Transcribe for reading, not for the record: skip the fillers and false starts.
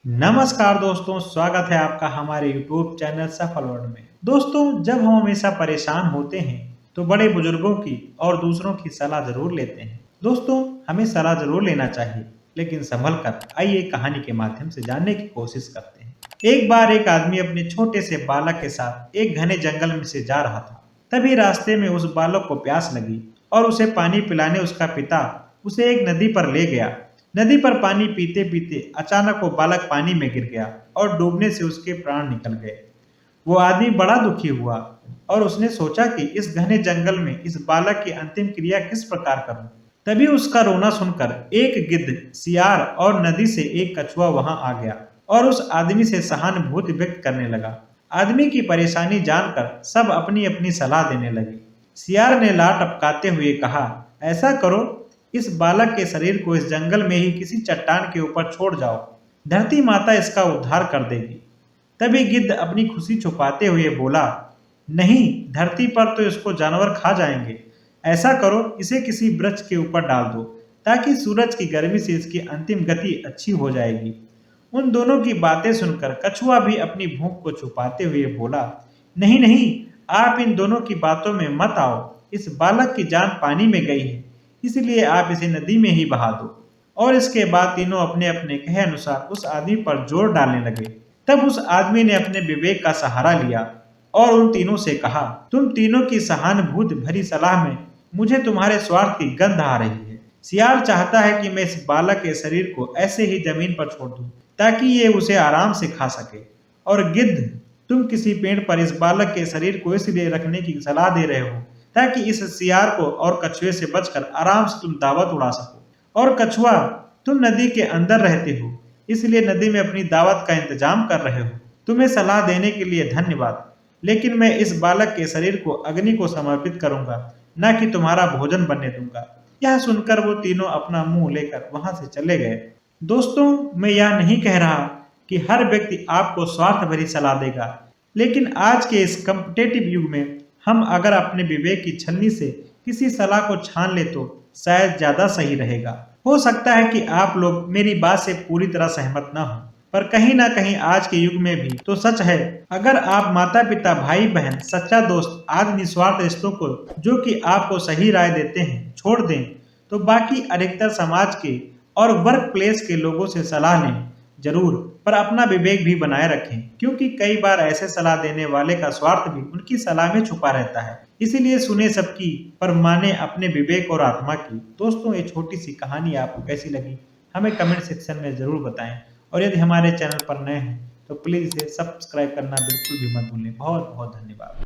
नमस्कार दोस्तों, स्वागत है आपका हमारे YouTube चैनल सफल वर्ल्ड में। दोस्तों, जब हम हमेशा परेशान होते हैं तो बड़े बुजुर्गों की और दूसरों की सलाह जरूर लेते हैं। दोस्तों, हमें सलाह जरूर लेना चाहिए, लेकिन संभल कर। आइए कहानी के माध्यम से जानने की कोशिश करते हैं। एक बार एक आदमी अपने छोटे से बालक के साथ एक घने जंगल में से जा रहा था। तभी रास्ते में उस बालक को प्यास लगी और उसे पानी पिलाने उसका पिता उसे एक नदी पर ले गया। नदी पर पानी पीते पीते अचानक वो बालक पानी में गिर गया और डूबने से उसके प्राण निकल गए। वो आदमी बड़ा दुखी हुआ और उसने सोचा कि इस घने जंगल में इस बालक की अंतिम क्रिया किस प्रकार करूं। तभी उसका रोना सुनकर एक गिद्ध, सियार और नदी से एक कछुआ वहां आ गया और उस आदमी से सहानुभूति व्यक्त करने लगा। आदमी की परेशानी जानकर सब अपनी अपनी सलाह देने लगे। सियार ने लात टपकाते हुए कहा, ऐसा करो, इस बालक के शरीर को इस जंगल में ही किसी चट्टान के ऊपर छोड़ जाओ। धरती माता इसका उद्धार कर देगी। तभी गिद्ध अपनी खुशी छुपाते हुए बोला, नहीं, धरती पर तो इसको जानवर खा जाएंगे। ऐसा करो, इसे किसी वृक्ष के ऊपर डाल दो, ताकि सूरज की गर्मी से इसकी अंतिम गति अच्छी हो जाएगी। उन दोनों की बातें सुनकर कछुआ भी अपनी भूख को छुपाते हुए बोला, नहीं नहीं, आप इन दोनों की बातों में मत आओ। इस बालक की जान पानी में गई है, इसलिए आप इसे नदी में ही बहा दो। और इसके बाद तीनों अपने अपने कहे अनुसार उस आदमी पर जोर डालने लगे। तब उस आदमी ने अपने विवेक का सहारा लिया और उन तीनों से कहा, तुम तीनों की सहानुभूति भरी सलाह में मुझे तुम्हारे स्वार्थ की गंध आ रही है। सियार चाहता है कि मैं इस बालक के शरीर को ऐसे ही जमीन पर छोड़ दूं, ताकि ये उसे आराम से खा सके। और गिद्ध, तुम किसी पेड़ पर इस बालक के शरीर को इसलिए रखने की सलाह दे रहे हो, ताकि इस सियार को और कछुए से बचकर आराम से तुम दावत उड़ा सको। और कछुआ, तुम नदी के अंदर रहते हो, इसलिए नदी में अपनी दावत का इंतजाम कर रहे हो। तुम्हें सलाह देने के लिए धन्यवाद, लेकिन मैं इस बालक के शरीर को अग्नि को समर्पित करूंगा, न कि तुम्हारा भोजन बनने दूंगा। यह सुनकर वो तीनों अपना मुंह लेकर वहां से चले गए। दोस्तों, मैं यह नहीं कह रहा कि हर व्यक्ति आपको स्वार्थ भरी सलाह देगा, लेकिन आज के इस कॉम्पिटिटिव युग में हम अगर अपने विवेक की छलनी से किसी सलाह को छान ले तो शायद ज्यादा सही रहेगा। हो सकता है कि आप लोग मेरी बात से पूरी तरह सहमत ना हो, पर कहीं ना कहीं आज के युग में भी तो सच है। अगर आप माता पिता, भाई बहन, सच्चा दोस्त आदि निस्वार्थ रिश्तों को, जो कि आपको सही राय देते हैं, छोड़ दें, तो बाकी अधिकतर समाज के और वर्क प्लेस के लोगों से सलाह लें जरूर, पर अपना विवेक भी बनाए रखें, क्योंकि कई बार ऐसे सलाह देने वाले का स्वार्थ भी उनकी सलाह में छुपा रहता है। इसीलिए सुने सबकी, पर माने अपने विवेक और आत्मा की। दोस्तों, ये छोटी सी कहानी आपको कैसी लगी हमें कमेंट सेक्शन में जरूर बताएं, और यदि हमारे चैनल पर नए हैं तो प्लीज इसे सब्सक्राइब करना बिल्कुल भी मत भूलें। बहुत बहुत धन्यवाद।